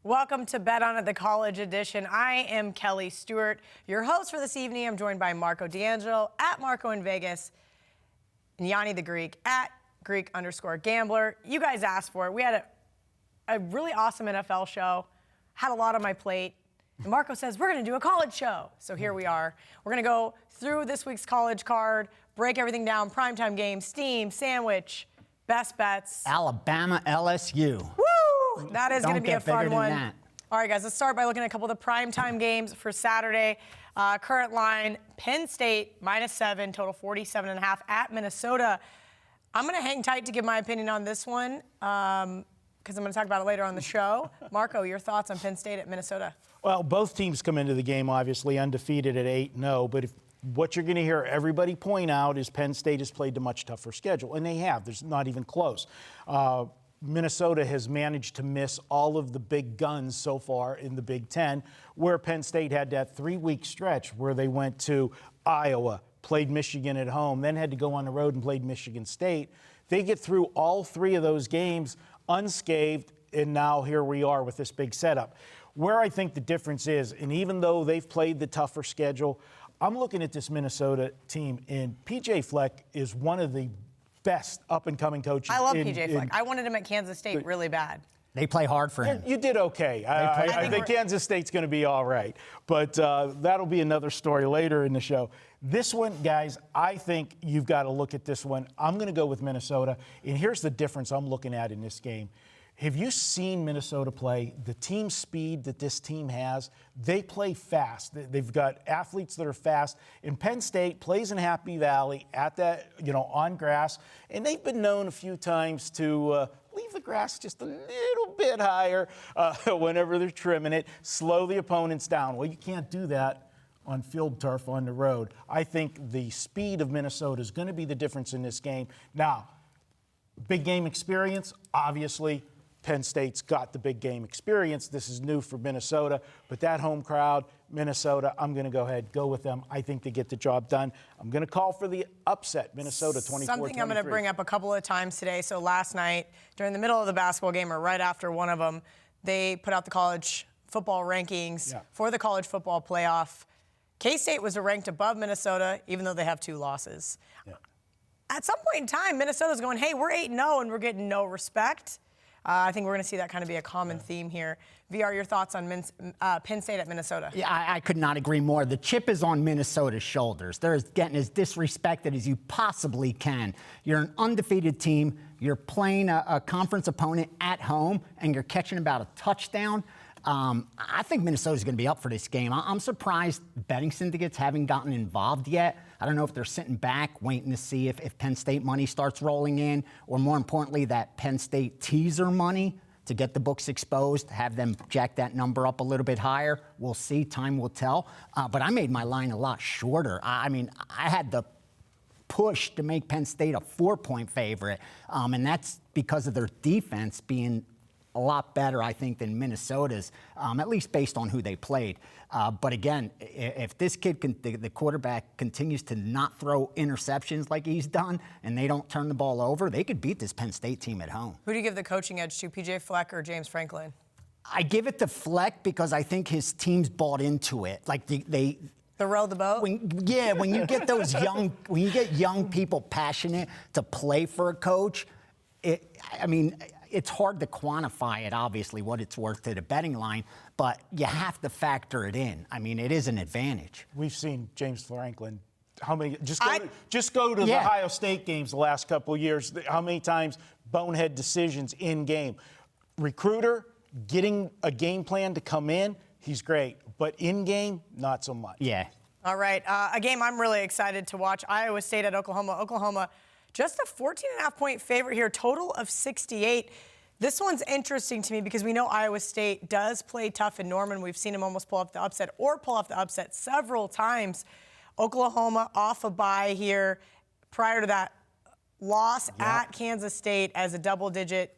Welcome to Bet On It, the college edition. I am Kelly Stewart, your host for this evening. I'm joined by Marco D'Angelo at Marco in Vegas, and Gianni the Greek at Greek_Gambler. You guys asked for it. We had a really awesome NFL show, had a lot on my plate. And Marco says, we're going to do a college show. So here we are. We're going to go through this week's college card, break everything down, primetime games, steam, sandwich, best bets. Alabama, LSU. Woo! That is going to be a fun one. That. All right, guys, let's start by looking at a couple of the primetime games for Saturday. Current line, Penn State, -7, total 47.5 at Minnesota. I'm going to hang tight to give my opinion on this one because I'm going to talk about it later on the show. Marco, your thoughts on Penn State at Minnesota? Well, both teams come into the game, obviously, undefeated at 8-0. But what you're going to hear everybody point out is Penn State has played a much tougher schedule. And they have. There's not even close. Minnesota has managed to miss all of the big guns so far in the Big Ten, where Penn State had that 3-week stretch where they went to Iowa, played Michigan at home, then had to go on the road and played Michigan State. They get through all three of those games unscathed, and now here we are with this big setup. Where I think the difference is, and even though they've played the tougher schedule, I'm looking at this Minnesota team, and P.J. Fleck is one of the best up-and-coming coaches. I love P.J. Fleck. I wanted him at Kansas State really bad. They play hard for him. You did okay. I think Kansas State's going to be all right. But that'll be another story later in the show. This one, guys, I think you've got to look at this one. I'm going to go with Minnesota. And here's the difference I'm looking at in this game. Have you seen Minnesota play? The team speed that this team has, they play fast. They've got athletes that are fast. And Penn State plays in Happy Valley at that, on grass. And they've been known a few times to leave the grass just a little bit higher whenever they're trimming it, slow the opponents down. Well, you can't do that on field turf on the road. I think the speed of Minnesota is going to be the difference in this game. Now, big game experience, obviously. Penn State's got the big game experience. This is new for Minnesota, but that home crowd, Minnesota, I'm going to go with them. I think they get the job done. I'm going to call for the upset, Minnesota 24-23. Something I'm going to bring up a couple of times today. So last night, during the middle of the basketball game, or right after one of them, they put out the college football rankings for the college football playoff. K-State was ranked above Minnesota, even though they have 2 losses. Yeah. At some point in time, Minnesota's going, hey, we're 8-0 and we're getting no respect. I think we're going to see that kind of be a common theme here. VR, your thoughts on Penn State at Minnesota? Yeah, I could not agree more. The chip is on Minnesota's shoulders. They're getting as disrespected as you possibly can. You're an undefeated team. You're playing a conference opponent at home, and you're catching about a touchdown. I think Minnesota's going to be up for this game. I'm surprised betting syndicates haven't gotten involved yet. I don't know if they're sitting back waiting to see if Penn State money starts rolling in, or more importantly, that Penn State teaser money to get the books exposed, have them jack that number up a little bit higher. We'll see. Time will tell. But I made my line a lot shorter. I mean, I had the push to make Penn State a 4-point favorite, and that's because of their defense being a lot better, I think, than Minnesota's, at least based on who they played. But again, if this kid, the quarterback, continues to not throw interceptions like he's done, and they don't turn the ball over, they could beat this Penn State team at home. Who do you give the coaching edge to, P.J. Fleck or James Franklin? I give it to Fleck because I think his team's bought into it. Like they row the boat? When you get those young people passionate to play for a coach, it's hard to quantify it, obviously, what it's worth to the betting line, but you have to factor it in. I mean, it is an advantage. We've seen James Franklin. How many? Just go to the Ohio State games the last couple of years. How many times bonehead decisions in game? Recruiter, getting a game plan to come in, he's great. But in game, not so much. Yeah. All right. A game I'm really excited to watch, Iowa State at Oklahoma. Oklahoma, just a 14.5-point favorite here, total of 68. This one's interesting to me because we know Iowa State does play tough in Norman. We've seen them almost pull off the upset several times. Oklahoma off a bye here. Prior to that, loss at Kansas State as a double-digit,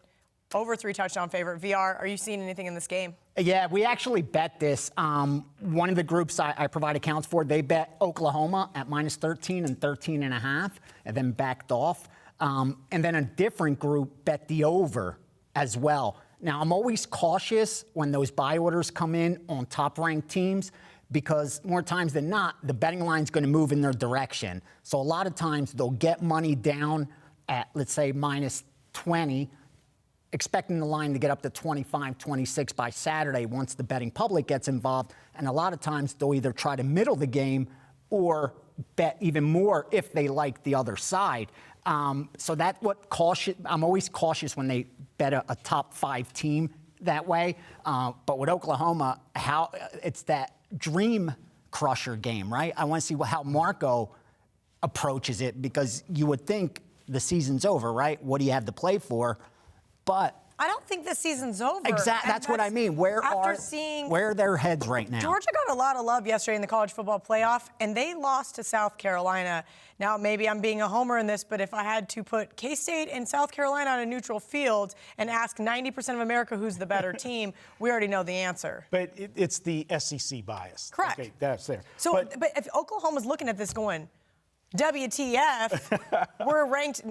over 3-touchdown favorite. VR, are you seeing anything in this game? Yeah, we actually bet this. One of the groups I provide accounts for, they bet Oklahoma at -13 and 13.5, and then backed off. And then a different group bet the over as well Now, I'm always cautious when those buy orders come in on top-ranked teams because more times than not, the betting line's going to move in their direction. So a lot of times they'll get money down at, let's say, minus 20, expecting the line to get up to 25, 26 by Saturday once the betting public gets involved. And a lot of times they'll either try to middle the game or bet even more if they like the other side. So that's what I'm always cautious when they bet a top 5 team that way. But with Oklahoma, how it's that dream crusher game, right? I want to see how Marco approaches it because you would think the season's over, right? What do you have to play for? But I don't think the season's over. Exactly. That's what I mean. Where are their heads right now? Georgia got a lot of love yesterday in the college football playoff, and they lost to South Carolina. Now, maybe I'm being a homer in this, but if I had to put K-State and South Carolina on a neutral field and ask 90% of America who's the better team, we already know the answer. But it's the SEC bias. Correct. Okay, that's there. So, but if Oklahoma's looking at this going, WTF, we're ranked,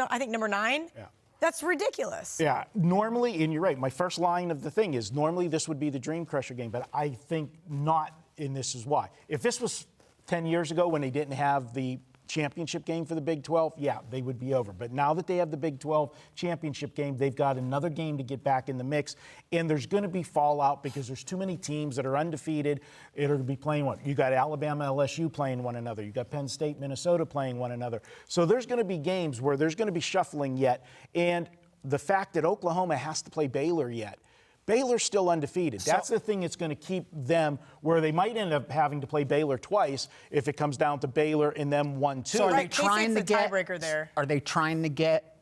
I think, number 9. Yeah. That's ridiculous. Yeah, normally, and you're right, my first line of the thing is normally this would be the Dream Crusher game, but I think not, and this is why. If this was 10 years ago when they didn't have the championship game for the Big 12, yeah, they would be over. But now that they have the Big 12 championship game, they've got another game to get back in the mix, and there's going to be fallout because there's too many teams that are undefeated. It'll be playing one. You got Alabama, LSU playing one another. You got Penn State, Minnesota playing one another. So there's going to be games where there's going to be shuffling yet, and the fact that Oklahoma has to play Baylor yet. Baylor's still undefeated. That's the thing that's going to keep them where they might end up having to play Baylor twice if it comes down to Baylor and them 1-2. So are they trying to get tiebreaker there? Are they trying to get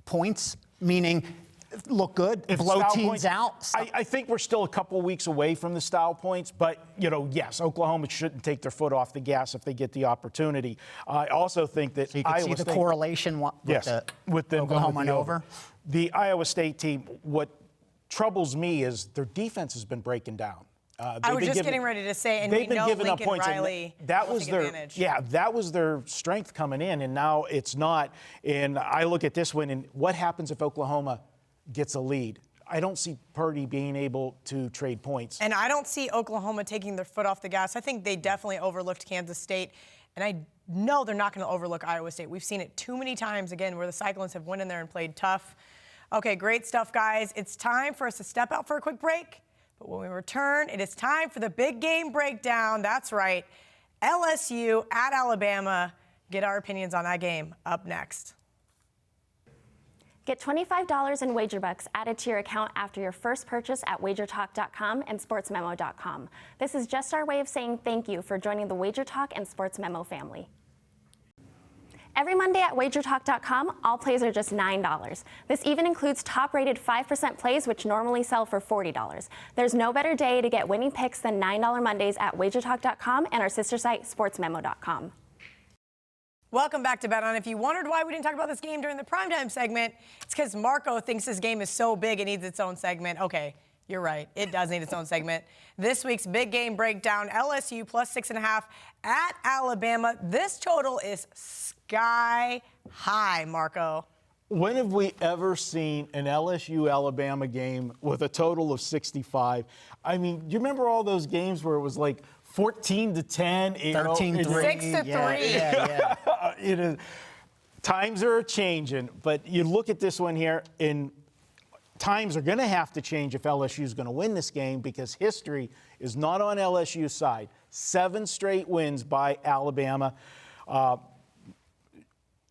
points? Meaning, look good, blow teams points, out. I think we're still a couple weeks away from the style points, but yes, Oklahoma shouldn't take their foot off the gas if they get the opportunity. I also think that so you can Iowa see the State, correlation with the Oklahoma and over. The Iowa State team, what troubles me is their defense has been breaking down. I was just getting ready to say, and they've we been know giving Lincoln up points. Riley That will was take their advantage. that was their strength coming in, and now it's not. And I look at this one, and what happens if Oklahoma gets a lead? I don't see Purdy being able to trade points. And I don't see Oklahoma taking their foot off the gas. I think they definitely overlooked Kansas State, and I know they're not going to overlook Iowa State. We've seen it too many times, again, where the Cyclones have went in there and played tough. Okay, great stuff, guys. It's time for us to step out for a quick break. But when we return, it is time for the big game breakdown. That's right. LSU at Alabama. Get our opinions on that game up next. Get $25 in WagerBucks added to your account after your first purchase at WagerTalk.com and SportsMemo.com. This is just our way of saying thank you for joining the WagerTalk and SportsMemo family. Every Monday at WagerTalk.com, all plays are just $9. This even includes top-rated 5% plays, which normally sell for $40. There's no better day to get winning picks than $9 Mondays at WagerTalk.com and our sister site, SportsMemo.com. Welcome back to Bet On. If you wondered why we didn't talk about this game during the primetime segment, it's because Marco thinks this game is so big it needs its own segment. Okay, you're right. It does need its own segment. This week's big game breakdown, LSU plus 6.5 at Alabama. This total is sky high, Marco. When have we ever seen an LSU-Alabama game with a total of 65? I mean, do you remember all those games where it was like 14-10, 13-3, 6-3. Yeah. It is. Times are changing, but you look at this one here, and times are going to have to change if LSU is going to win this game because history is not on LSU's side. 7 straight wins by Alabama.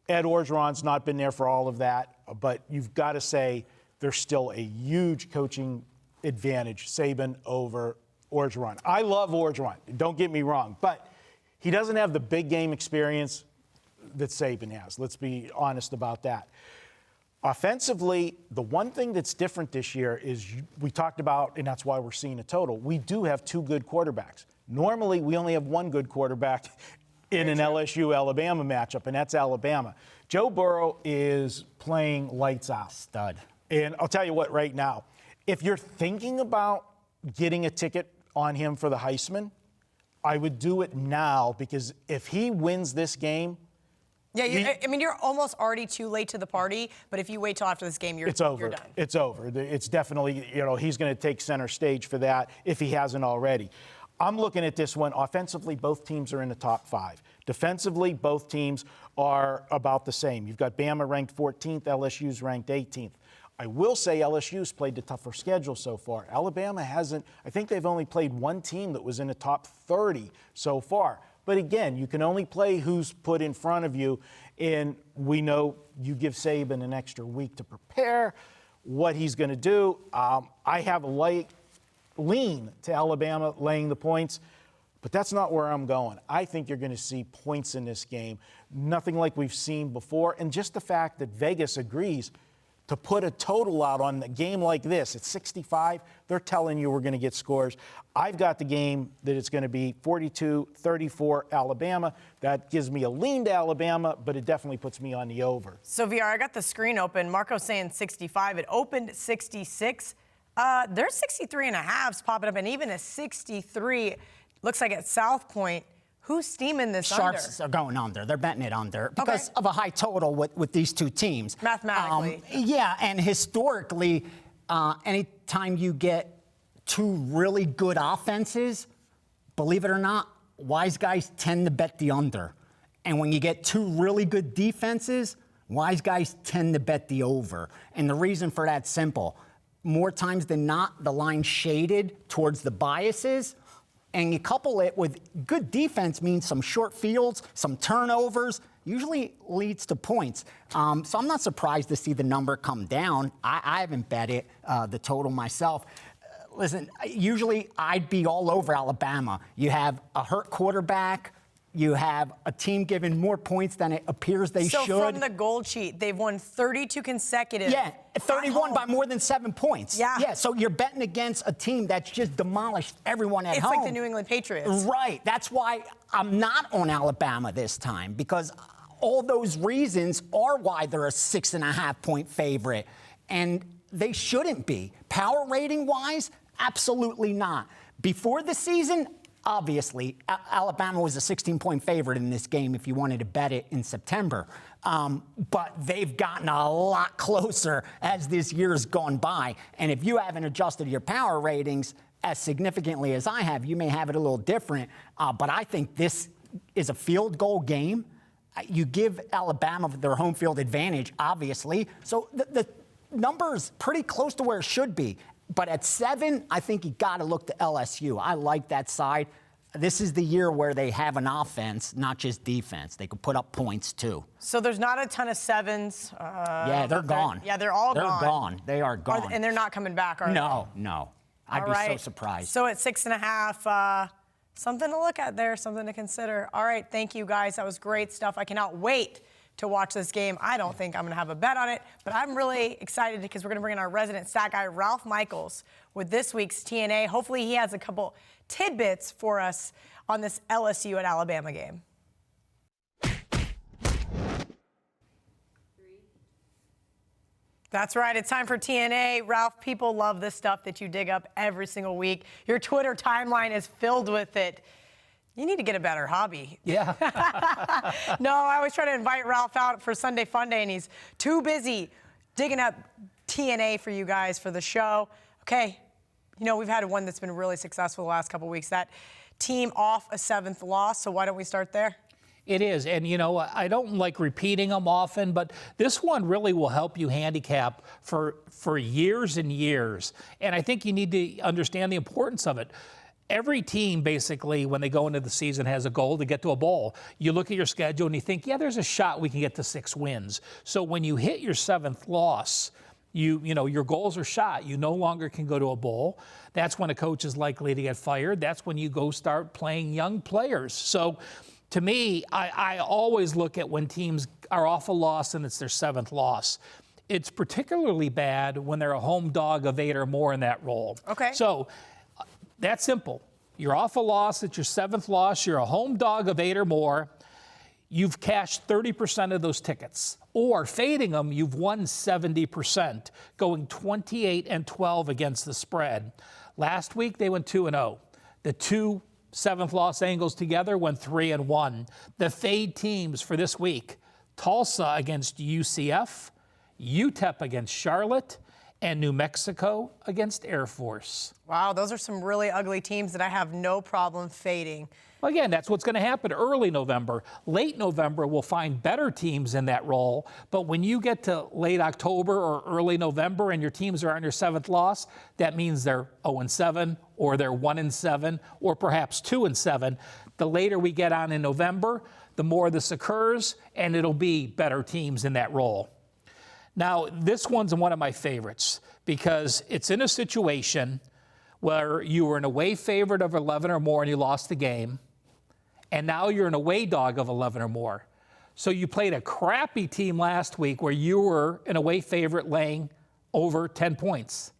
Ed Orgeron's not been there for all of that, but you've got to say there's still a huge coaching advantage, Saban over Orgeron. I love Orgeron, don't get me wrong, but he doesn't have the big game experience that Saban has. Let's be honest about that. Offensively, the one thing that's different this year is we talked about, and that's why we're seeing a total, we do have 2 good quarterbacks. Normally, we only have 1 good quarterback in an LSU-Alabama matchup, and that's Alabama. Joe Burrow is playing lights out. Stud. And I'll tell you what, right now, if you're thinking about getting a ticket on him for the Heisman, I would do it now because if he wins this game, Yeah, I mean, you're almost already too late to the party, but if you wait till after this game, you're It's over. You're done. It's over. It's definitely, he's going to take center stage for that if he hasn't already. I'm looking at this one. Offensively, both teams are in the top 5. Defensively, both teams are about the same. You've got Bama ranked 14th, LSU's ranked 18th. I will say LSU's played the tougher schedule so far. Alabama hasn't. I think they've only played one team that was in the top 30 so far. But again, you can only play who's put in front of you. And we know you give Saban an extra week to prepare what he's going to do. I have a lean to Alabama laying the points, but that's not where I'm going. I think you're going to see points in this game, nothing like we've seen before. And just the fact that Vegas agrees to put a total out on a game like this at 65, they're telling you we're going to get scores. I've got the game that it's going to be 42-34 Alabama. That gives me a lean to Alabama, but it definitely puts me on the over. So, VR, I got the screen open. Marco's saying 65. It opened 66. There's 63 and a halves popping up, and even a 63 looks like at South Point. Who's steaming this Sharps under? are going under. They're betting it under because of a high total with these two teams. Mathematically. Yeah, and historically, anytime you get two really good offenses, believe it or not, wise guys tend to bet the under. And when you get two really good defenses, wise guys tend to bet the over. And the reason for that's simple. More times than not, the line's shaded towards the biases. And you couple it with good defense means some short fields, some turnovers, usually leads to points. So I'm not surprised to see the number come down. I haven't bet it, the total myself. Listen, usually I'd be all over Alabama. You have a hurt quarterback. You have a team giving more points than it appears they should. So from the gold sheet, they've won 32 consecutive. Yeah, 31 by more than 7 points. Yeah. So you're betting against a team that's just demolished everyone at home. It's like the New England Patriots. Right. That's why I'm not on Alabama this time, because all those reasons are why they're a 6.5-point favorite. And they shouldn't be. Power rating wise, absolutely not. Before the season, obviously, Alabama was a 16-point favorite in this game if you wanted to bet it in September. But they've gotten a lot closer as this year's gone by. And if you haven't adjusted your power ratings as significantly as I have, you may have it a little different. But I think this is a field goal game. You give Alabama their home field advantage, obviously. So the number's pretty close to where it should be. But at 7, I think you got to look to LSU. I like that side. This is the year where they have an offense, not just defense. They could put up points, too. So there's not a ton of 7s. Yeah, they're gone. Yeah, they're all gone. They're gone. They are gone. And they're not coming back, are they? No. I'd be so surprised. So at 6.5, something to look at there, something to consider. All right, thank you, guys. That was great stuff. I cannot wait to watch this game. I don't think I'm going to have a bet on it, but I'm really excited because we're going to bring in our resident stat guy, Ralph Michaels, with this week's TNA. Hopefully he has a couple tidbits for us on this LSU at Alabama game. That's right. It's time for TNA. Ralph, people love this stuff that you dig up every single week. Your Twitter timeline is filled with it. You need to get a better hobby. Yeah. No, I was trying to invite Ralph out for Sunday Fun Day, and he's too busy digging up TNA for you guys for the show. Okay, we've had one that's been really successful the last couple weeks. That team off a 7th loss, so why don't we start there? It is, and I don't like repeating them often, but this one really will help you handicap for years and years. And I think you need to understand the importance of it. Every team, basically, when they go into the season, has a goal to get to a bowl. You look at your schedule and you think, yeah, there's a shot we can get to 6 wins. So when you hit your 7th loss, your goals are shot. You no longer can go to a bowl. That's when a coach is likely to get fired. That's when you go start playing young players. So to me, I always look at when teams are off a loss and it's their 7th loss. It's particularly bad when they're a home dog of 8 or more in that role. Okay. So that's simple. You're off a loss. It's your 7th loss. You're a home dog of 8 or more. You've cashed 30% of those tickets. Or fading them, you've won 70%, going 28-12 against the spread. Last week, they went 2-0. The 2 7th loss angles together went 3-1. The fade teams for this week, Tulsa against UCF, UTEP against Charlotte, and New Mexico against Air Force. Wow, those are some really ugly teams that I have no problem fading. Well, again, that's what's going to happen early November. Late November, we'll find better teams in that role. But when you get to late October or early November and your teams are on your 7th loss, that means they're 0-7 or they're 1-7 or perhaps 2-7. The later we get on in November, the more this occurs, and it'll be better teams in that role. Now, this one's one of my favorites because it's in a situation where you were an away favorite of 11 or more and you lost the game, and now you're an away dog of 11 or more. So you played a crappy team last week where you were an away favorite laying over 10 points.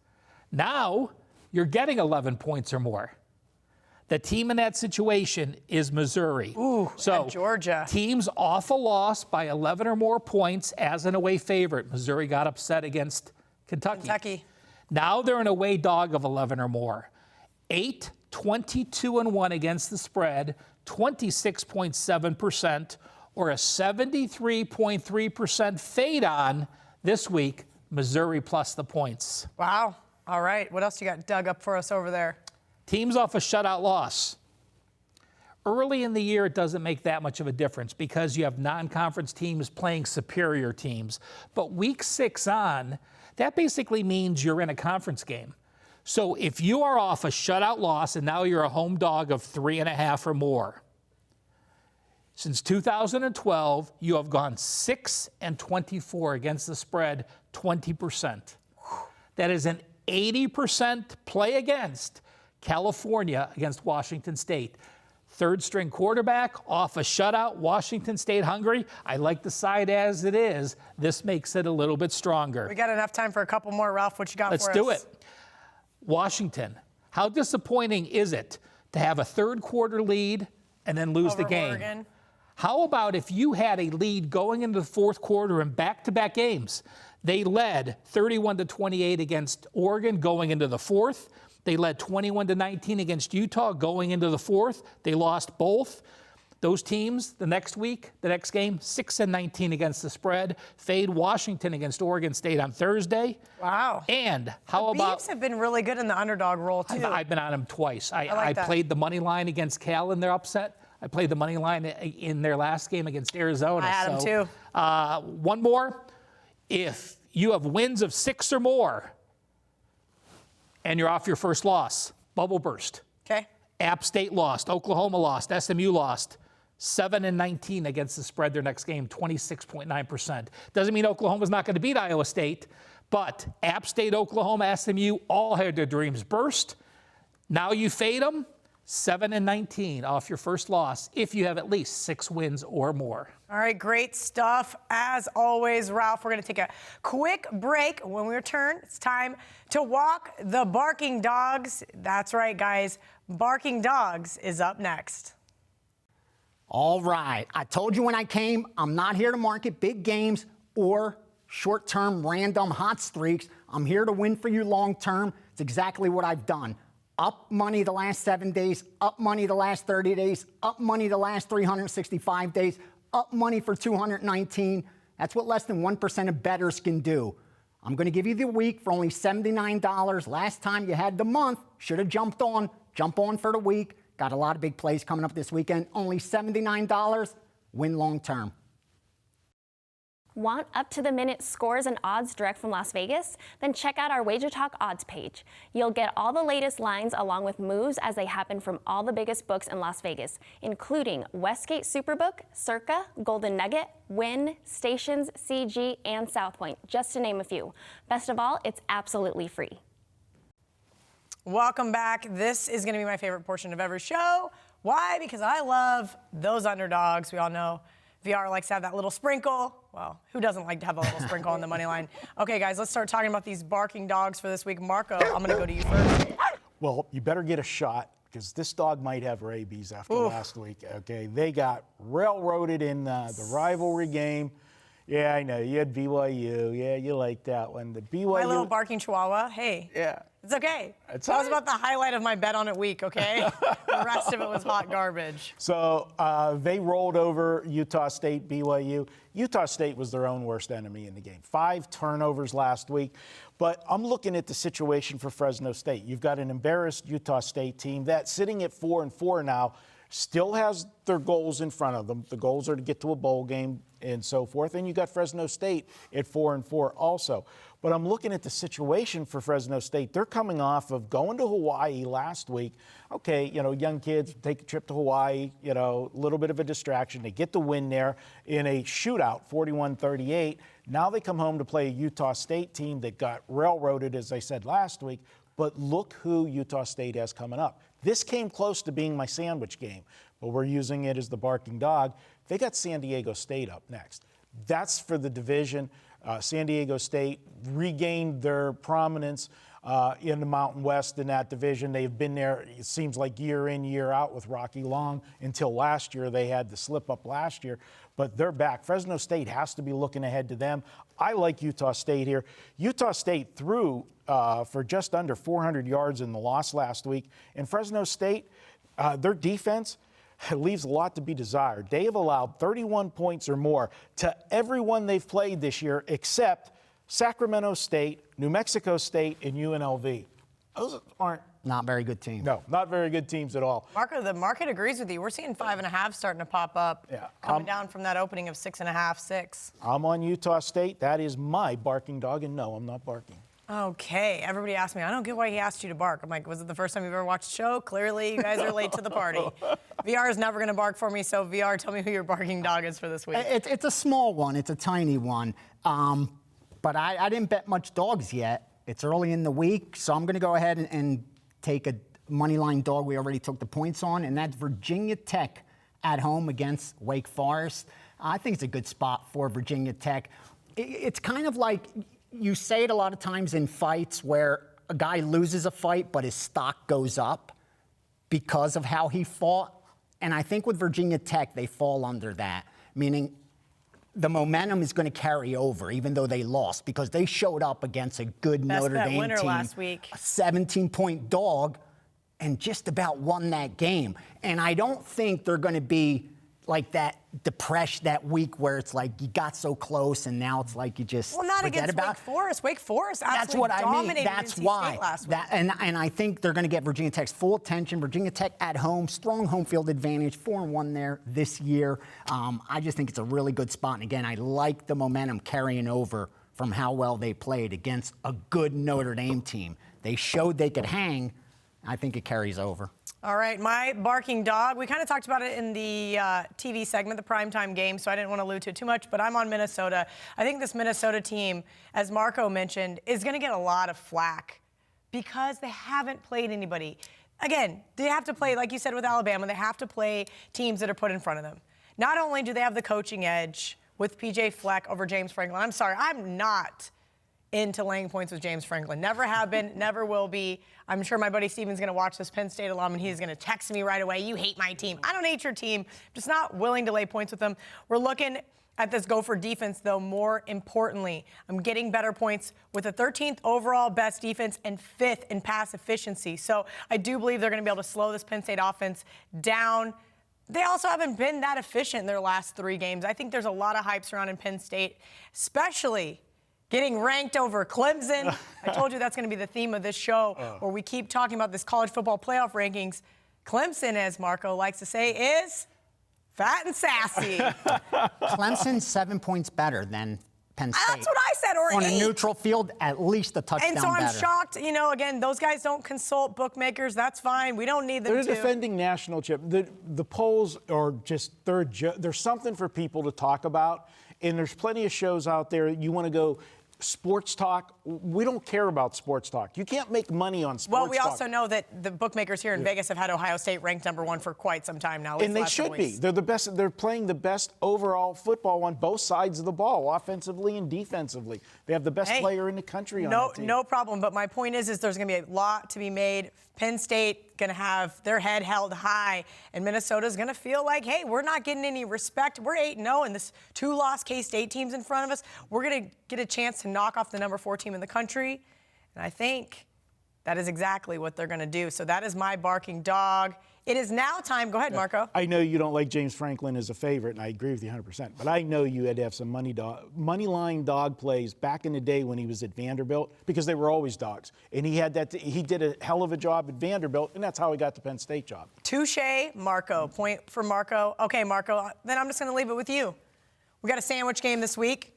Now you're getting 11 points or more. The team in that situation is Missouri. Ooh, so and Georgia. Teams off a loss by 11 or more points as an away favorite. Missouri got upset against Kentucky. Now they're an away dog of 11 or more. 8-22-1 against the spread, 26.7%, or a 73.3% fade on this week, Missouri plus the points. Wow. All right. What else you got dug up for us over there? Teams off a shutout loss. Early in the year, it doesn't make that much of a difference because you have non-conference teams playing superior teams. But week 6 on, that basically means you're in a conference game. So if you are off a shutout loss and now you're a home dog of 3.5 or more, since 2012, you have gone 6-24 against the spread, 20%. That is an 80% play against California against Washington State. Third string quarterback off a shutout, Washington State hungry. I like the side as it is. This makes it a little bit stronger. We got enough time for a couple more, Ralph. What you got Let's for us? do it. Washington. How disappointing is it to have a third quarter lead and then lose the Over game? Oregon. How about if you had a lead going into the fourth quarter in back-to-back games? They led 31-28 against Oregon going into the fourth. They led 21-19 against Utah going into the fourth. They lost both. Those teams, the next week, the next game, 6-19 against the spread. Fade Washington against Oregon State on Thursday. Wow. And how the about... Beavs have been really good in the underdog role, too. I've been on them twice. like I that. played the money line against Cal in their upset. I played the money line in their last game against Arizona. I had them, too. One more. If you have wins of 6 or more, and you're off your first loss, bubble burst. Okay. App State lost, Oklahoma lost, SMU lost. 7-19 against the spread their next game, 26.9%. Doesn't mean Oklahoma's not going to beat Iowa State, but App State, Oklahoma, SMU all had their dreams burst. Now you fade them, 7-19 off your first loss if you have at least 6 wins or more. All right, great stuff. As always, Ralph, we're going to take a quick break. When we return, it's time to walk the barking dogs. That's right, guys. Barking Dogs is up next. All right. I told you when I came, I'm not here to market big games or short-term random hot streaks. I'm here to win for you long-term. It's exactly what I've done. Up money the last 7 days, up money the last 30 days, up money the last 365 days, up money for 219. That's what less than 1% of bettors can do. I'm going to give you the week for only $79. Last time you had the month, should have jumped on. Jump on for the week. Got a lot of big plays coming up this weekend. Only $79. Win long term. Want up-to-the-minute scores and odds direct from Las Vegas? Then check out our WagerTalk odds page. You'll get all the latest lines along with moves as they happen from all the biggest books in Las Vegas, including Westgate Superbook, Circa, Golden Nugget, Wynn, Stations, CG, and South Point, just to name a few. Best of all, it's absolutely free. Welcome back. This is going to be my favorite portion of every show. Why? Because I love those underdogs. We all know VR likes to have that little sprinkle. Well, who doesn't like to have a little sprinkle on the money line? Okay, guys, let's start talking about these barking dogs for this week. Marco, I'm going to go to you first. Well, you better get a shot because this dog might have rabies after last week. Okay, they got railroaded in the rivalry game. Yeah, I know. You had BYU. Yeah, you like that one. The BYU. My little barking chihuahua. Hey. Yeah. It's okay. It's that all was right. about the highlight of my bet on it week, okay? The rest of it was hot garbage. So they rolled over Utah State, BYU. Utah State was their own worst enemy in the game. 5 turnovers last week. But I'm looking at the situation for Fresno State. You've got an embarrassed Utah State team that's sitting at 4-4 now, still has their goals in front of them. The goals are to get to a bowl game and so forth. And you got Fresno State at 4-4 also. But I'm looking at the situation for Fresno State. They're coming off of going to Hawaii last week. Okay, young kids take a trip to Hawaii, a little bit of a distraction. They get the win there in a shootout, 41-38. Now they come home to play a Utah State team that got railroaded, as I said last week. But look who Utah State has coming up. This came close to being my sandwich game, but we're using it as the barking dog. They got San Diego State up next. That's for the division. San Diego State regained their prominence in the Mountain West in that division. They've been there, it seems like, year in, year out with Rocky Long until last year. They had the slip up last year, but they're back. Fresno State has to be looking ahead to them. I like Utah State here. Utah State threw for just under 400 yards in the loss last week. And Fresno State, their defense leaves a lot to be desired. They have allowed 31 points or more to everyone they've played this year except Sacramento State, New Mexico State, and UNLV. Those aren't Not very good team. No, not very good teams at all. Marco, the market agrees with you. We're seeing 5.5 starting to pop up, coming down from that opening of 6.5, 6. I'm on Utah State. That is my barking dog, and no, I'm not barking. Okay, everybody asked me, I don't get why he asked you to bark. I'm like, was it the first time you've ever watched the show? Clearly, you guys are late to the party. VR is never going to bark for me, so VR, tell me who your barking dog is for this week. It's a small one. It's a tiny one. But I didn't bet much dogs yet. It's early in the week, so I'm going to go ahead and take a moneyline dog we already took the points on, and that's Virginia Tech at home against Wake Forest. I think it's a good spot for Virginia Tech. It's kind of like you say it a lot of times in fights where a guy loses a fight, but his stock goes up because of how he fought. And I think with Virginia Tech, they fall under that, meaning the momentum is going to carry over, even though they lost, because they showed up against a good Notre Dame winner team, last week. a 17-point dog, and just about won that game. And I don't think they're going to be like that depression that week where it's like you got so close and now it's like you just Well, not forget against about Wake Forest. Wake Forest That's what absolutely I mean. dominated That's NC why. State last week. And I think they're going to get Virginia Tech's full attention. Virginia Tech at home, strong home field advantage, 4-1 there this year. I just think it's a really good spot. And again, I like the momentum carrying over from how well they played against a good Notre Dame team. They showed they could hang. I think it carries over. All right, my barking dog. We kind of talked about it in the TV segment, the primetime game, so I didn't want to allude to it too much, but I'm on Minnesota. I think this Minnesota team, as Marco mentioned, is going to get a lot of flack because they haven't played anybody. Again, they have to play, like you said with Alabama, they have to play teams that are put in front of them. Not only do they have the coaching edge with P.J. Fleck over James Franklin. I'm sorry, I'm not into laying points with James Franklin. Never have been, never will be. I'm sure my buddy Steven's going to watch this Penn State alum, and he's going to text me right away, you hate my team. I don't hate your team. I'm just not willing to lay points with them. We're looking at this Gopher defense, though, more importantly. I'm getting better points with the 13th overall best defense and 5th in pass efficiency. So I do believe they're going to be able to slow this Penn State offense down. They also haven't been that efficient in their last 3 games. I think there's a lot of hype surrounding Penn State, especially getting ranked over Clemson. I told you that's going to be the theme of this show, where we keep talking about this college football playoff rankings. Clemson, as Marco likes to say, is fat and sassy. Clemson's 7 points better than Penn State. That's what I said, or On 8. a neutral field, at least a touchdown And so I'm better. shocked, again, those guys don't consult bookmakers. That's fine. We don't need them They're to. defending national champ. The polls are just, there's something for people to talk about, and there's plenty of shows out there. You want to go sports talk, we don't care about sports talk. You can't make money on sports talk. Well, we also know that the bookmakers here in Vegas have had Ohio State ranked #1 for quite some time now. And they should be. They're the best. They're playing the best overall football on both sides of the ball, offensively and defensively. They have the best player in the country on that team. No problem. But my point is there's going to be a lot to be made. Penn State going to have their head held high, and Minnesota's going to feel like, hey, we're not getting any respect. We're 8-0, and this 2-loss K-State team's in front of us. We're going to get a chance to knock off the #4 team in the country, and I think that is exactly what they're going to do. So that is my barking dog. It is now time. Go ahead, Marco. I know you don't like James Franklin as a favorite, and I agree with you 100%. But I know you had to have some money line dog plays back in the day when he was at Vanderbilt, because they were always dogs. And he had that. He did a hell of a job at Vanderbilt, and that's how he got the Penn State job. Touche, Marco. Point for Marco. Okay, Marco. Then I'm just going to leave it with you. We got a sandwich game this week.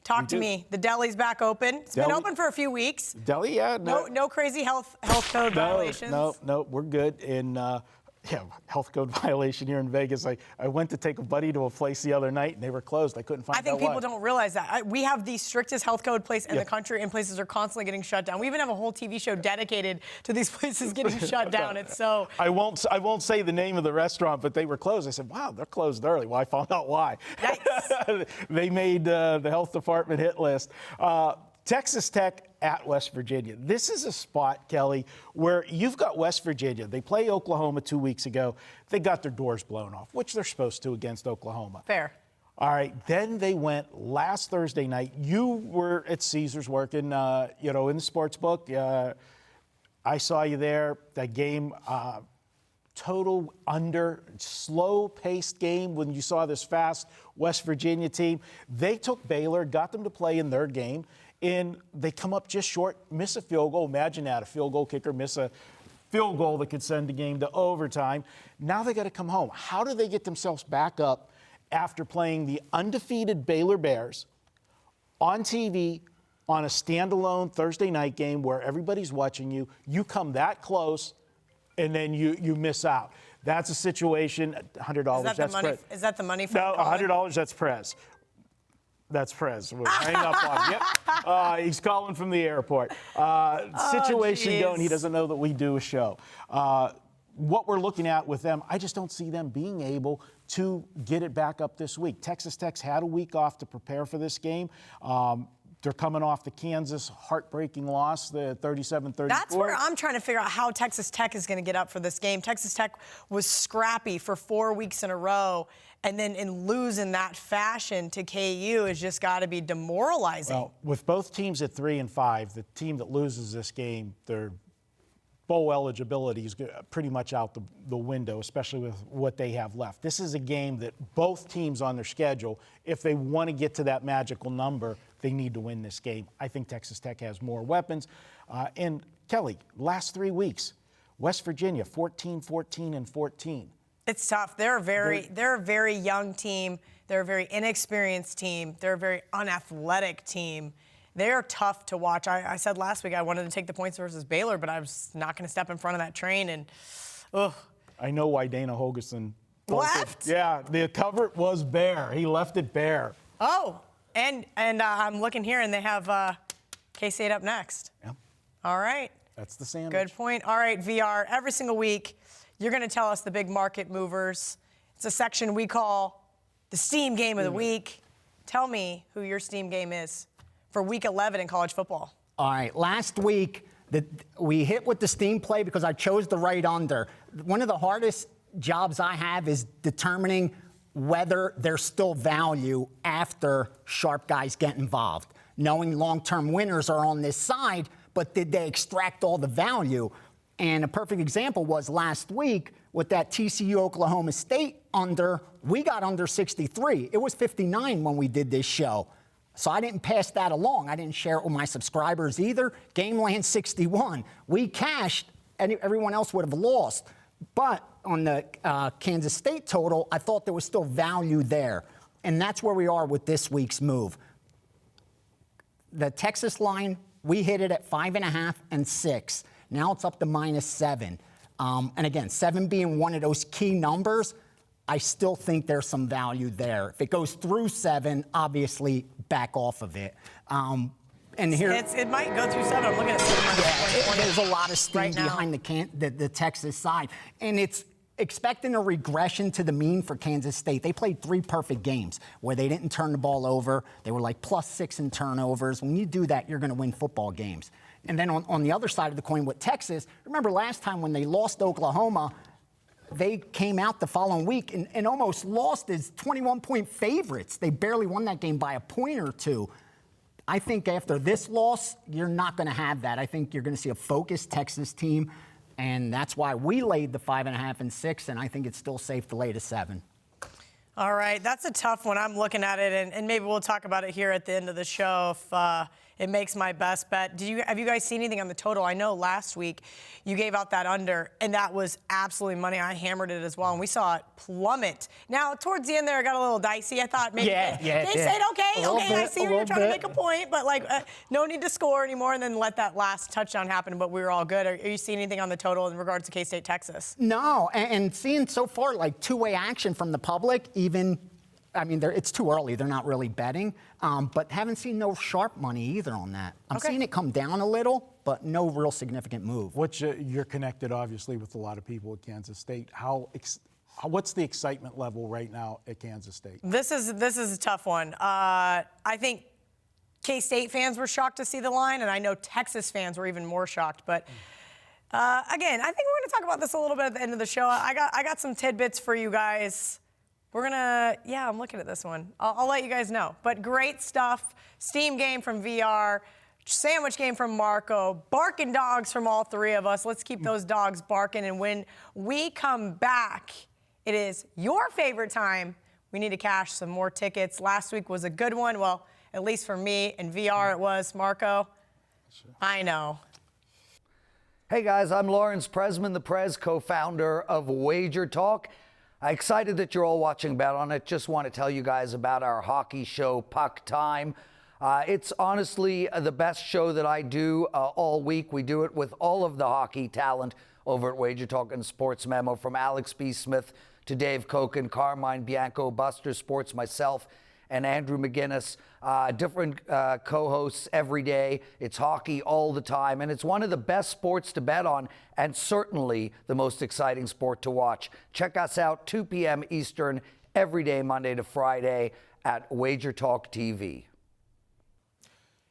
Talk to me. The deli's back open. It's been open for a few weeks. Deli, yeah. No crazy health code violations. No, we're good. And health code violation here in Vegas. I went to take a buddy to a place the other night, and they were closed. I couldn't find out why. I think people don't realize that. We have the strictest health code place in the country, and places are constantly getting shut down. We even have a whole TV show dedicated to these places getting shut down. It's so. I won't say the name of the restaurant, but they were closed. I said, wow, they're closed early. Well, I found out why. Yikes. They made the health department hit list. Texas Tech at West Virginia. This is a spot, Kelly, where you've got West Virginia. They play Oklahoma 2 weeks ago. They got their doors blown off, which they're supposed to against Oklahoma. Fair. All right. Then they went last Thursday night. You were at Caesars working, in the sports book. I saw you there. That game, total under, slow-paced game when you saw this fast West Virginia team. They took Baylor, got them to play in their game, and they come up just short, miss a field goal. Imagine that, a field goal kicker miss a field goal that could send the game to overtime. Now they got to come home. How do they get themselves back up after playing the undefeated Baylor Bears on TV on a standalone Thursday night game where everybody's watching you? You come that close, and then you miss out. That's a situation. $100. Is that the money for No, $100. That's Prez. That's Prez. We'll hang up on him. Yep. He's calling from the airport. Situation going. He doesn't know that we do a show. What we're looking at with them, I just don't see them being able to get it back up this week. Texas Tech's had a week off to prepare for this game. They're coming off the Kansas heartbreaking loss, the 37-34. That's where I'm trying to figure out how Texas Tech is going to get up for this game. Texas Tech was scrappy for 4 weeks in a row, and then in losing that fashion to KU has just got to be demoralizing. Well, with both teams at 3-5, the team that loses this game, their bowl eligibility is pretty much out the window, especially with what they have left. This is a game that both teams on their schedule, if they want to get to that magical number, they need to win this game. I think Texas Tech has more weapons. And Kelly, last 3 weeks, West Virginia, 14-14-14. It's tough. They're a very young team. They're a very inexperienced team. They're a very unathletic team. They're tough to watch. I said last week I wanted to take the points versus Baylor, but I was not going to step in front of that train. And I know why Dana Holgerson left. Yeah, the cover was bare. He left it bare. Oh, and I'm looking here, and they have K-State up next. Yeah. All right. That's the sandwich. Good point. All right, VR. Every single week, you're going to tell us the big market movers. It's a section we call the Steam Game of the Week. Tell me who your Steam game is for Week 11 in college football. All right, last week we hit with the Steam play because I chose the right under. One of the hardest jobs I have is determining whether there's still value after sharp guys get involved. Knowing long-term winners are on this side, but did they extract all the value? And a perfect example was last week with that TCU Oklahoma State under, we got under 63. It was 59 when we did this show. So I didn't pass that along. I didn't share it with my subscribers either. Game land 61. We cashed, and everyone else would have lost. But on the Kansas State total, I thought there was still value there. And that's where we are with this week's move. The Texas line, we hit it at 5.5 and 6. Now it's up to -7. And again, 7 being one of those key numbers, I still think there's some value there. If it goes through 7, obviously back off of it. And here, it might go through 7. I'm looking at 7. there's a lot of steam right now. behind the Texas side. And it's expecting a regression to the mean for Kansas State. They played 3 perfect games where they didn't turn the ball over. They were like +6 in turnovers. When you do that, you're going to win football games. And then on the other side of the coin with Texas, remember last time when they lost Oklahoma, they came out the following week and almost lost as 21-point favorites. They barely won that game by a point or 2. I think after this loss, you're not going to have that. I think you're going to see a focused Texas team, and that's why we laid the 5.5 and 6, and I think it's still safe to lay to 7. All right, that's a tough one. I'm looking at it, and maybe we'll talk about it here at the end of the show if it makes my best bet. Have you guys seen anything on the total? I know last week you gave out that under, and that was absolutely money. I hammered it as well, and we saw it plummet. Now, towards the end there, it got a little dicey. I thought maybe they said, okay, I see you're trying to make a point, but no need to score anymore, and then let that last touchdown happen, but we were all good. Are you seeing anything on the total in regards to K-State, Texas? No, and seeing so far two-way action from the public, it's too early. They're not really betting, but haven't seen no sharp money either on that. I'm seeing it come down a little, but no real significant move. You're connected, obviously, with a lot of people at Kansas State. What's the excitement level right now at Kansas State? This is a tough one. I think K-State fans were shocked to see the line, and I know Texas fans were even more shocked. But again, I think we're going to talk about this a little bit at the end of the show. I got some tidbits for you guys. I'm looking at this one. I'll let you guys know. But great stuff. Steam game from VR. Sandwich game from Marco. Barking dogs from all 3 of us. Let's keep those dogs barking. And when we come back, it is your favorite time. We need to cash some more tickets. Last week was a good one. Well, at least for me. In VR it was. Marco? Sure. I know. Hey guys, I'm Lawrence Presman, the Prez, co-founder of WagerTalk. I'm excited that you're all watching Bet On It. Just want to tell you guys about our hockey show, Puck Time. It's honestly the best show that I do all week. We do it with all of the hockey talent over at WagerTalk and Sports Memo, from Alex B. Smith to Dave Koken, Carmine Bianco, Buster Sports, myself, and Andrew McGinnis. Different co-hosts every day. It's hockey all the time, and it's one of the best sports to bet on, and certainly the most exciting sport to watch. Check us out 2 p.m. Eastern every day, Monday to Friday, at WagerTalk TV.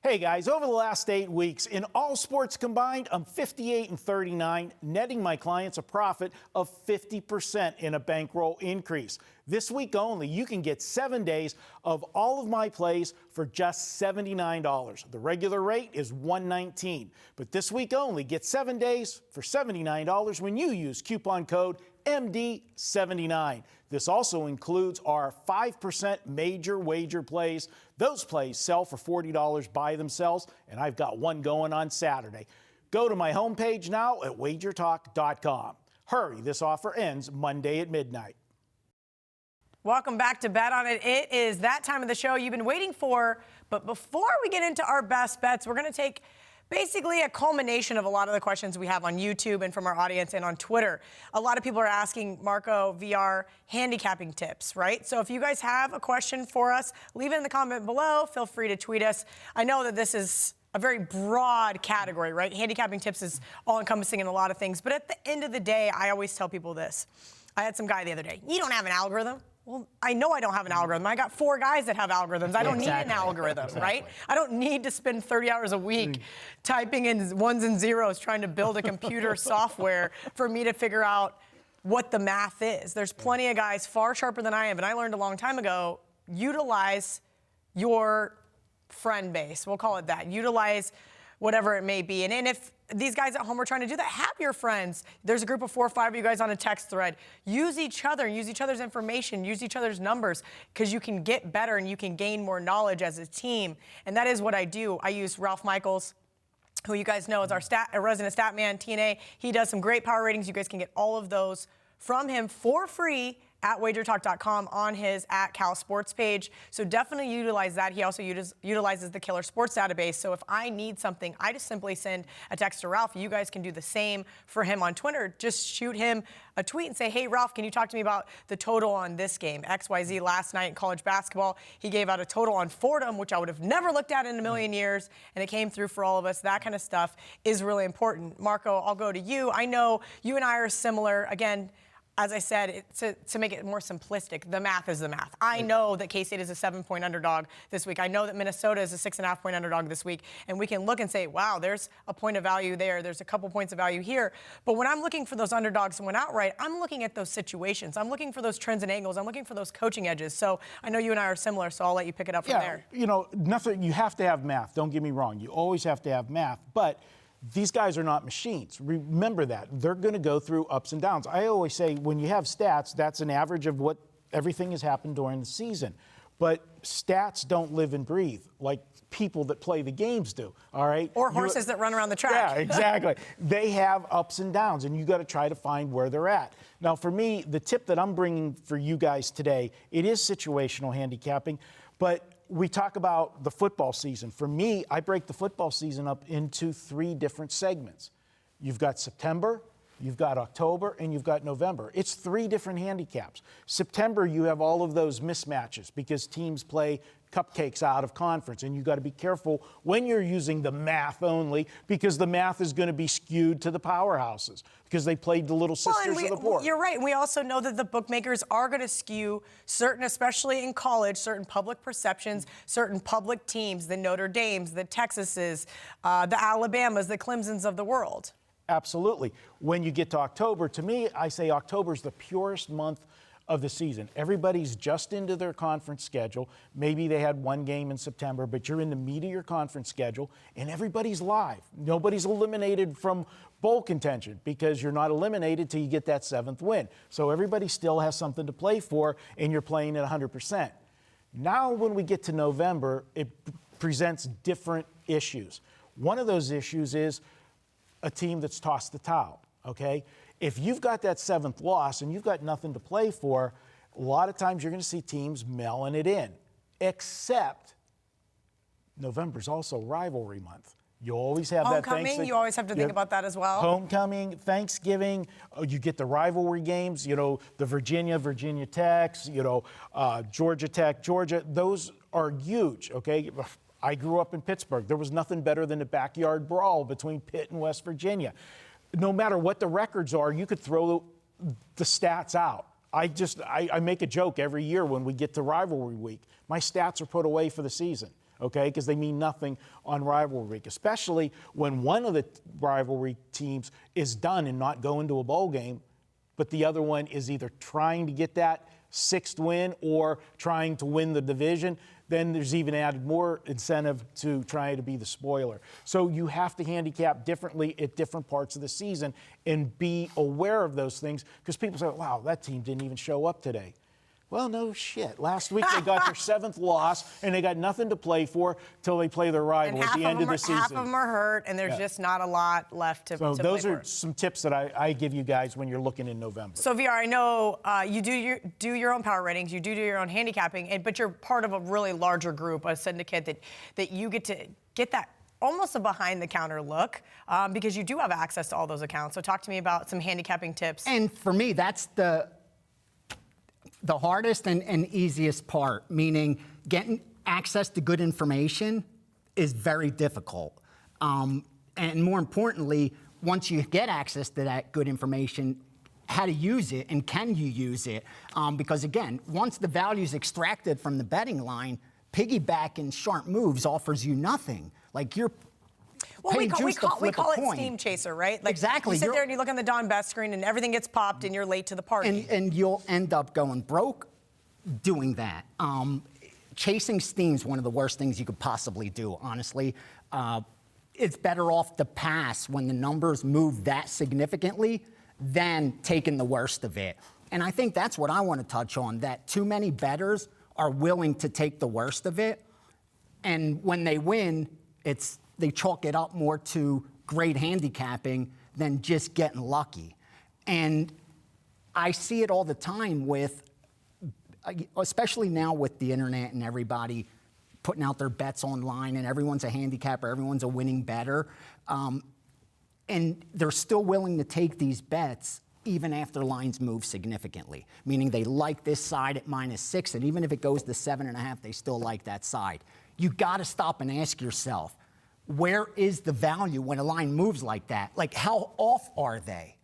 Hey guys, over the last 8 weeks, in all sports combined, I'm 58-39, netting my clients a profit of 50% in a bankroll increase. This week only, you can get 7 days of all of my plays for just $79. The regular rate is $119, but this week only, get 7 days for $79 when you use coupon code MD79. This also includes our 5% major wager plays. Those plays sell for $40 by themselves, and I've got one going on Saturday. Go to my homepage now at WagerTalk.com. Hurry, this offer ends Monday at midnight. Welcome back to Bet On It. It is that time of the show you've been waiting for, but before we get into our best bets, we're going to take basically a culmination of a lot of the questions we have on YouTube and from our audience and on Twitter. A lot of people are asking Marco VR handicapping tips, right? So if you guys have a question for us, leave it in the comment below. Feel free to tweet us. I know that this is a very broad category, right? Handicapping tips is all-encompassing in a lot of things. But at the end of the day, I always tell people this. I had some guy the other day, you don't have an algorithm. Well, I know I don't have an algorithm. I got 4 guys that have algorithms. I don't need an algorithm, right? I don't need to spend 30 hours a week typing in ones and zeros trying to build a computer software for me to figure out what the math is. There's plenty of guys far sharper than I am, and I learned a long time ago, utilize your friend base. We'll call it that. Utilize whatever it may be. And if these guys at home are trying to do that, have your friends. There's a group of 4 or 5 of you guys on a text thread. Use each other, use each other's information, use each other's numbers, because you can get better and you can gain more knowledge as a team. And that is what I do. I use Ralph Michaels, who you guys know is our resident stat man, TNA. He does some great power ratings. You guys can get all of those from him for free at WagerTalk.com on his @CalSports page. So definitely utilize that. He also utilizes the Killer Sports database. So if I need something, I just simply send a text to Ralph. You guys can do the same for him on Twitter. Just shoot him a tweet and say, hey, Ralph, can you talk to me about the total on this game? XYZ last night in college basketball, he gave out a total on Fordham, which I would have never looked at in a million years, and it came through for all of us. That kind of stuff is really important. Marco, I'll go to you. I know you and I are similar. Again, as I said, to make it more simplistic, the math is the math. I know that K-State is a 7-point underdog this week. I know that Minnesota is a 6.5-point underdog this week. And we can look and say, wow, there's a point of value there. There's a couple points of value here. But when I'm looking for those underdogs and win outright, I'm looking at those situations. I'm looking for those trends and angles. I'm looking for those coaching edges. So I know you and I are similar, so I'll let you pick it up from there. You know, nothing. You have to have math. Don't get me wrong. You always have to have math. But these guys are not machines. Remember that. They're going to go through ups and downs. I always say when you have stats, that's an average of what everything has happened during the season. But stats don't live and breathe like people that play the games do, all right? Or horses that run around the track. Yeah, exactly. They have ups and downs, and you got to try to find where they're at. Now, for me, the tip that I'm bringing for you guys today, it is situational handicapping, but we talk about the football season. For me, I break the football season up into 3 different segments. You've got September, you've got October, and you've got November. It's 3 different handicaps. September, you have all of those mismatches because teams play cupcakes out of conference, and you got to be careful when you're using the math only because the math is going to be skewed to the powerhouses because they played the little sisters of the poor. You're right. We also know that the bookmakers are going to skew certain, especially in college, certain public perceptions, certain public teams, the Notre Dames, the Texases, the Alabamas, the Clemsons of the world. Absolutely. When you get to October, to me, I say October is the purest month of the season. Everybody's just into their conference schedule. Maybe they had 1 game in September, but you're in the meat of your conference schedule, and everybody's live. Nobody's eliminated from bowl contention because you're not eliminated till you get that 7th win. So everybody still has something to play for, and you're playing at 100%. Now, when we get to November, it presents different issues. One of those issues is a team that's tossed the towel, okay? If you've got that 7th loss and you've got nothing to play for, a lot of times you're going to see teams mailing it in, except November's also rivalry month. You always have homecoming, you always have to think about that as well. Homecoming, Thanksgiving, you get the rivalry games, you know, the Virginia Techs, you know, Georgia Tech, Georgia, those are huge, okay? I grew up in Pittsburgh. There was nothing better than a backyard brawl between Pitt and West Virginia. No matter what the records are, you could throw the stats out. I make a joke every year when we get to rivalry week. My stats are put away for the season, okay, because they mean nothing on rivalry week, especially when one of the rivalry teams is done and not going to a bowl game, but the other one is either trying to get that 6th win or trying to win the division. Then there's even added more incentive to try to be the spoiler. So you have to handicap differently at different parts of the season and be aware of those things because people say, wow, that team didn't even show up today. Well, no shit. Last week they got their 7th loss, and they got nothing to play for till they play their rival at the end of the season. Half of them are hurt, and there's just not a lot left to play for. So those are some tips that I give you guys when you're looking in November. So, VR, I know you do your own power ratings, you do your own handicapping, but you're part of a really larger group, a syndicate that you get to get that almost a behind-the-counter look because you do have access to all those accounts. So talk to me about some handicapping tips. And for me, that's the hardest and easiest part, meaning getting access to good information is very difficult. And more importantly, once you get access to that good information, how to use it and can you use it? Because again, once the value is extracted from the betting line, piggybacking sharp moves offers you nothing. Like you're we call it steam chaser, right? Like exactly. You sit there and you look on the Don Best screen and everything gets popped and you're late to the party. And you'll end up going broke doing that. Chasing steam's one of the worst things you could possibly do, honestly. It's better off to pass when the numbers move that significantly than taking the worst of it. And I think that's what I want to touch on, that too many bettors are willing to take the worst of it. And when they win, they chalk it up more to great handicapping than just getting lucky. And I see it all the time with especially now with the internet and everybody putting out their bets online, and everyone's a handicapper, everyone's a winning bettor, and they're still willing to take these bets even after lines move significantly, meaning they like this side at -6, and even if it goes to 7.5, they still like that side. You got to stop and ask yourself, where is the value when a line moves like that? Like, how off are they?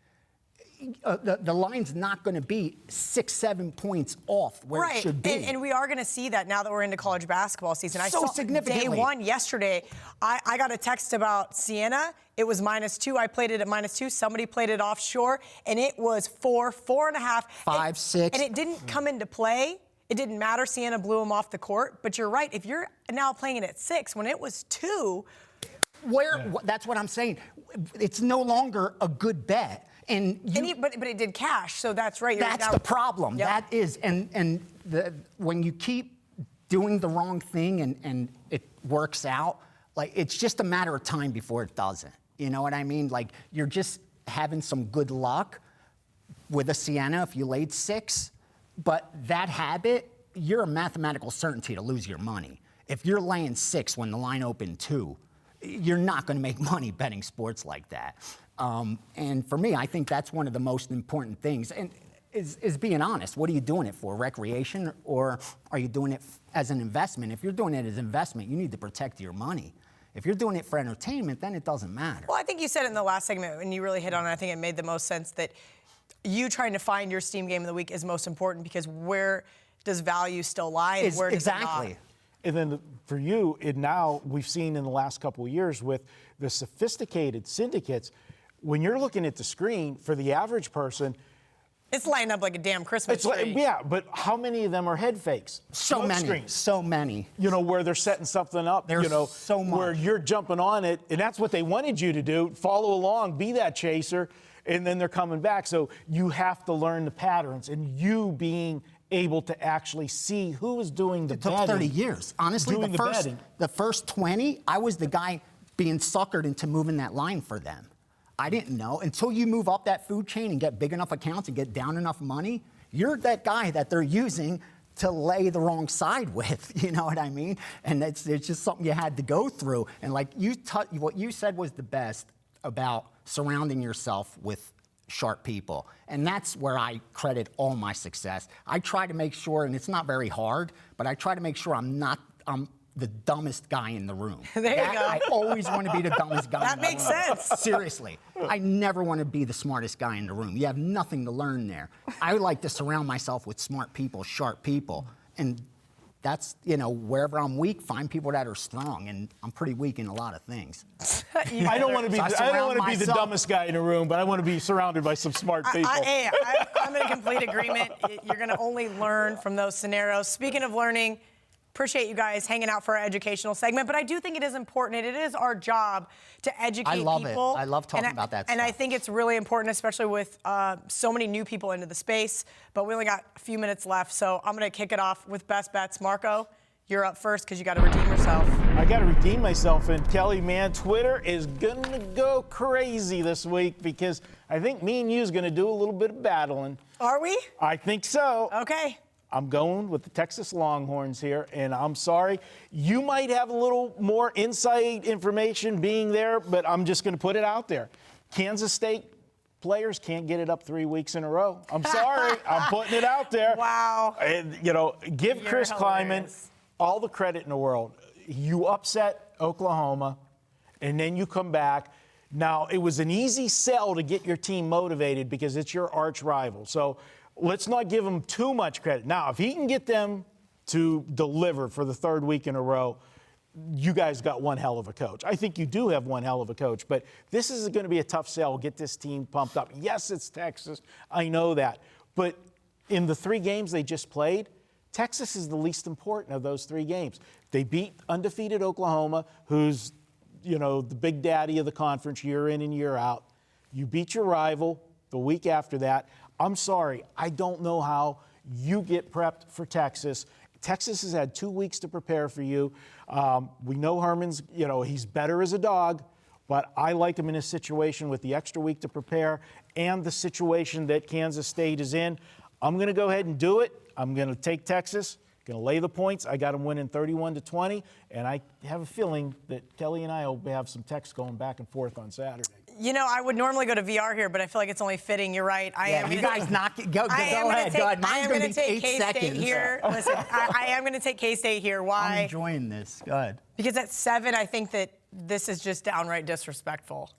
The line's not going to be 6-7 points off where it should be. And we are going to see that now that we're into college basketball season. I saw significantly. Day one yesterday, I got a text about Siena. It was -2. I played it at -2. Somebody played it offshore, and it was 4, 4.5. 5, 6. And it didn't come into play. It didn't matter. Siena blew them off the court. But you're right. If you're now playing it at 6, when it was 2. That's what I'm saying. It's no longer a good bet. But it did cash, so that's right. That's the problem. Yep. That is, when you keep doing the wrong thing and it works out, like, it's just a matter of time before it doesn't. You know what I mean? Like, you're just having some good luck with a Siena if you laid 6, but that habit, you're a mathematical certainty to lose your money. If you're laying 6 when the line opened 2, you're not going to make money betting sports like that. And for me, I think that's one of the most important things. And is being honest. What are you doing it for? Recreation, or are you doing it as an investment? If you're doing it as an investment, you need to protect your money. If you're doing it for entertainment, then it doesn't matter. Well, I think you said it in the last segment, and you really hit on it. I think it made the most sense that you trying to find your Steam game of the week is most important, because where does value still lie and where does it not? And then for you, now we've seen in the last couple of years with the sophisticated syndicates, when you're looking at the screen, for the average person, it's lighting up like a damn Christmas tree. Yeah, but how many of them are head fakes? So many. You know, where they're setting something up, There's so much. Where you're jumping on it, and that's what they wanted you to do, follow along, be that chaser, and then they're coming back. So you have to learn the patterns, and you being able to actually see who is doing the betting. It took 30 years. Honestly, the first 20, I was the guy being suckered into moving that line for them. I didn't know. Until you move up that food chain and get big enough accounts and get down enough money, you're that guy that they're using to lay the wrong side with. You know what I mean? And it's just something you had to go through. And like what you said was the best about surrounding yourself with sharp people. And that's where I credit all my success. I try to make sure, and it's not very hard, but I try to make sure I'm the dumbest guy in the room. There you go. I always want to be the dumbest guy in the room. That makes sense. Seriously. I never want to be the smartest guy in the room. You have nothing to learn there. I like to surround myself with smart people, sharp people. And that's, wherever I'm weak, find people that are strong. And I'm pretty weak in a lot of things. I don't want to be the dumbest guy in the room, but I want to be surrounded by some smart people. I'm in complete agreement. You're going to only learn from those scenarios. Speaking of learning, appreciate you guys hanging out for our educational segment, but I do think it is important, and it is our job to educate people. I love it. I love talking about that stuff. And I think it's really important, especially with so many new people into the space, but we only got a few minutes left, so I'm going to kick it off with best bets. Marco, you're up first because you got to redeem yourself. I got to redeem myself, and Kelly, man, Twitter is going to go crazy this week because I think me and you is going to do a little bit of battling. Are we? I think so. Okay. I'm going with the Texas Longhorns here, and I'm sorry. You might have a little more inside information being there, but I'm just going to put it out there. Kansas State players can't get it up 3 weeks in a row. I'm sorry. I'm putting it out there. Wow. And, give You're Chris Kleiman hilarious. all the credit in the world. You upset Oklahoma, and then you come back. Now, it was an easy sell to get your team motivated because it's your arch rival. So let's not give him too much credit. Now, if he can get them to deliver for the third week in a row, you guys got one hell of a coach. I think you do have one hell of a coach, but this is going to be a tough sell. Get this team pumped up. Yes, it's Texas. I know that. But in the 3 games they just played, Texas is the least important of those 3 games. They beat undefeated Oklahoma, who's, the big daddy of the conference year in and year out. You beat your rival the week after that. I'm sorry, I don't know how you get prepped for Texas. Texas has had 2 weeks to prepare for you. We know Herman's, he's better as a dog, but I like him in a situation with the extra week to prepare and the situation that Kansas State is in. I'm going to go ahead and do it. I'm going to take Texas, going to lay the points. I got them winning 31-20, and I have a feeling that Kelly and I will have some texts going back and forth on Saturday. You know, I would normally go to VR here, but I feel like it's only fitting. You're right. You guys knock it. Go ahead. Go ahead. Mine's going to be 8 seconds. Here. Listen, I am going to take K-State here. Why? I'm enjoying this. Go ahead. Because at 7, I think that this is just downright disrespectful.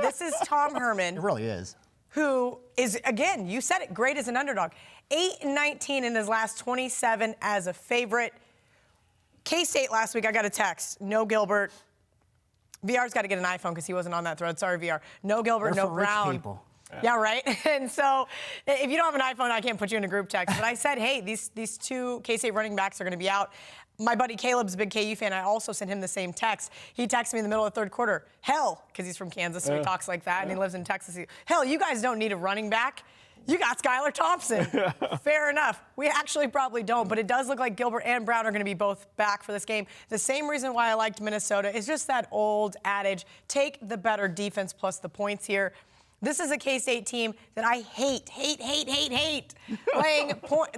This is Tom Herman. It really is. Who is, again, you said it, great as an underdog. 8-19 in his last 27 as a favorite. K-State last week, I got a text. No Gilbert. VR's got to get an iPhone because he wasn't on that thread. Sorry, VR. No Gilbert, They're no for Brown. Rich people. Yeah, right? And so if you don't have an iPhone, I can't put you in a group text. But I said, hey, these 2 K-State running backs are going to be out. My buddy Caleb's a big KU fan. I also sent him the same text. He texted me in the middle of the third quarter. Hell, because he's from Kansas, so he talks like that, and he lives in Texas. Hell, you guys don't need a running back. You got Skylar Thompson. Fair enough. We actually probably don't, but it does look like Gilbert and Brown are going to be both back for this game. The same reason why I liked Minnesota is just that old adage, take the better defense plus the points here. This is a K-State team that I hate.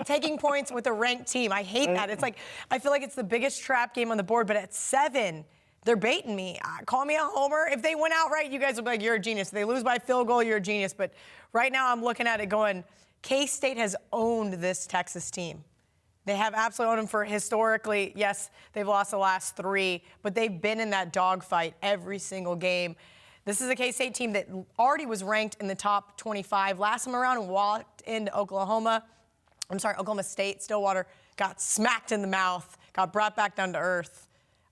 Taking points with a ranked team. I hate that. It's like, I feel like it's the biggest trap game on the board, but at 7, they're baiting me. Call me a homer. If they win outright, you guys will be like, you're a genius. If they lose by field goal, you're a genius. But right now I'm looking at it going, K-State has owned this Texas team. They have absolutely owned them for historically, yes, they've lost the last 3, but they've been in that dogfight every single game. This is a K-State team that already was ranked in the top 25 last time around and walked into Oklahoma State, Stillwater, got smacked in the mouth, got brought back down to earth.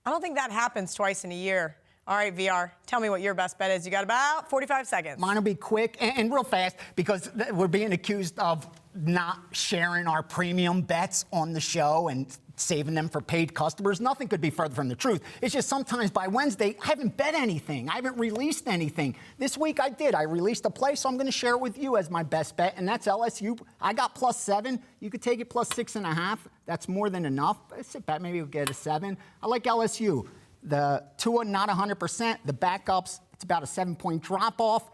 I don't think that happens twice in a year. All right, VR, tell me what your best bet is. You got about 45 seconds. Mine will be quick and real fast because we're being accused of not sharing our premium bets on the show and saving them for paid customers. Nothing could be further from the truth. It's just sometimes by Wednesday, I haven't bet anything. I haven't released anything. This week I did. I released a play, so I'm going to share it with you as my best bet, and that's LSU. I got +7. You could take it +6.5. That's more than enough. I sit back, maybe we'll get a 7. I like LSU. The Tua, not 100%. The backups, it's about a 7-point drop-off.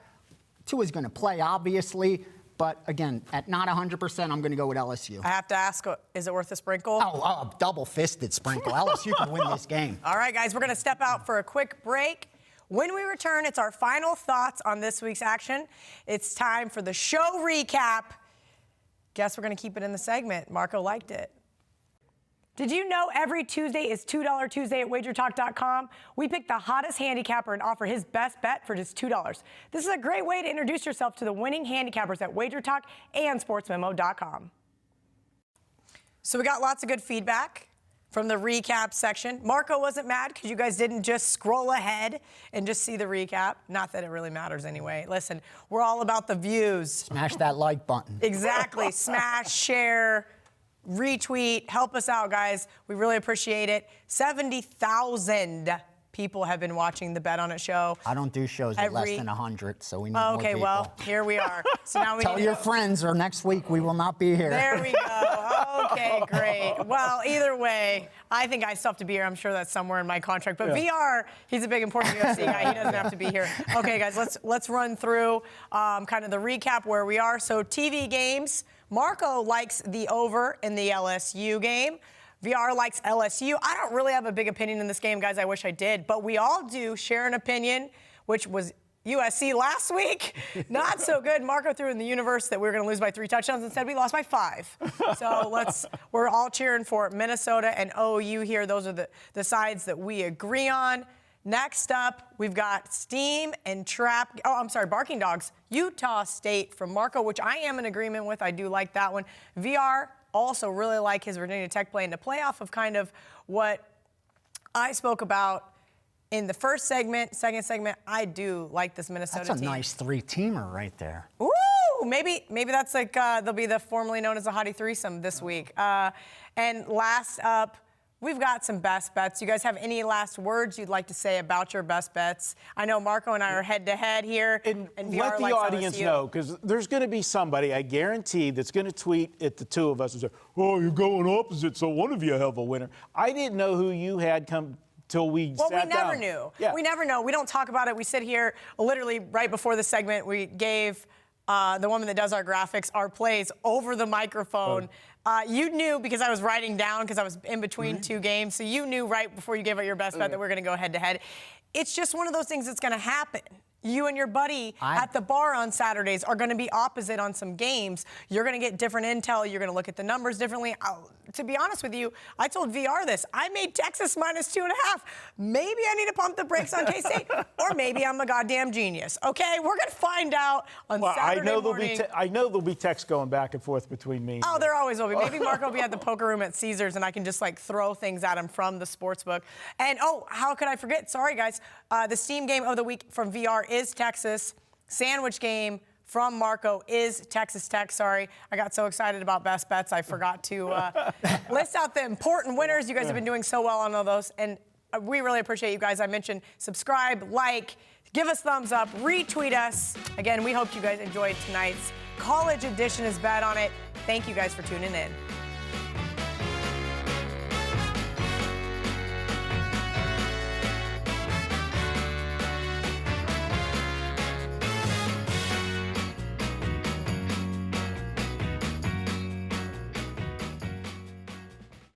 Tua's going to play, obviously. But again, at not 100%, I'm going to go with LSU. I have to ask, is it worth a sprinkle? Oh, double-fisted sprinkle. LSU can win this game. All right, guys, we're going to step out for a quick break. When we return, it's our final thoughts on this week's action. It's time for the show recap. Guess we're going to keep it in the segment. Marco liked it. Did you know every Tuesday is $2 Tuesday at WagerTalk.com? We pick the hottest handicapper and offer his best bet for just $2. This is a great way to introduce yourself to the winning handicappers at WagerTalk and SportsMemo.com. So we got lots of good feedback from the recap section. Marco wasn't mad because you guys didn't just scroll ahead and just see the recap. Not that it really matters anyway. Listen, we're all about the views. Smash that like button. Exactly. Smash, share, retweet, help us out, guys. We really appreciate it. 70,000 people have been watching the Bet On It show. I don't do shows with less than 100, so we need more Okay, people. well, here we are. So now we Tell need your friends, or next week we will not be here. There we go. Okay, great. Well, either way, I think I still have to be here. I'm sure that's somewhere in my contract. But VR, he's a big, important UFC guy. He doesn't have to be here. Okay, guys, let's run through kind of the recap where we are. So TV games. Marco likes the over in the LSU game. VR likes LSU. I don't really have a big opinion in this game, guys. I wish I did. But we all do share an opinion, which was USC last week. Not so good. Marco threw in the universe that we were going to lose by 3 touchdowns. Instead, we lost by 5. So we're all cheering for Minnesota and OU here. Those are the sides that we agree on. Next up, we've got Steam and Barking Dogs, Utah State from Marco, which I am in agreement with. I do like that one. VR also really like his Virginia Tech play, and to play off of kind of what I spoke about in the first segment, second segment, I do like this Minnesota team. That's a nice 3-teamer right there. Ooh, maybe that's like they'll be the formerly known as a hottie threesome this week. And last up, we've got some best bets. You guys have any last words you'd like to say about your best bets? I know Marco and I are head-to-head here. And VR let the likes audience LSU. know, because there's going to be somebody, I guarantee, that's going to tweet at the two of us and say, oh, you're going opposite, so one of you have a winner. I didn't know who you had come till we sat down. Well, we never knew. Yeah. We never know. We don't talk about it. We sit here literally right before the segment. We gave the woman that does our graphics our plays over the microphone. You knew because I was writing down because I was in between two games. So you knew right before you gave out your best bet that we're going to go head-to-head. It's just one of those things that's going to happen. You and your buddy at the bar on Saturdays are going to be opposite on some games. You're going to get different intel. You're going to look at the numbers differently. To be honest with you, I told VR this. I made Texas -2.5. Maybe I need to pump the brakes on K-State, or maybe I'm a goddamn genius. Okay, we're going to find out on Saturday morning. I know there'll be texts going back and forth between me. Oh, there always will be. Maybe Marco will be at the poker room at Caesars, and I can just like throw things at him from the sports book. And how could I forget? Sorry, guys. The Steam game of the week from VR is Texas. Sandwich game from Marco is Texas Tech. Sorry, I got so excited about best bets, I forgot to list out the important winners. You guys have been doing so well on all those, and we really appreciate you guys. I mentioned subscribe, like, give us thumbs up, retweet us. Again, we hope you guys enjoyed tonight's college edition is Bet on It. Thank you guys for tuning in.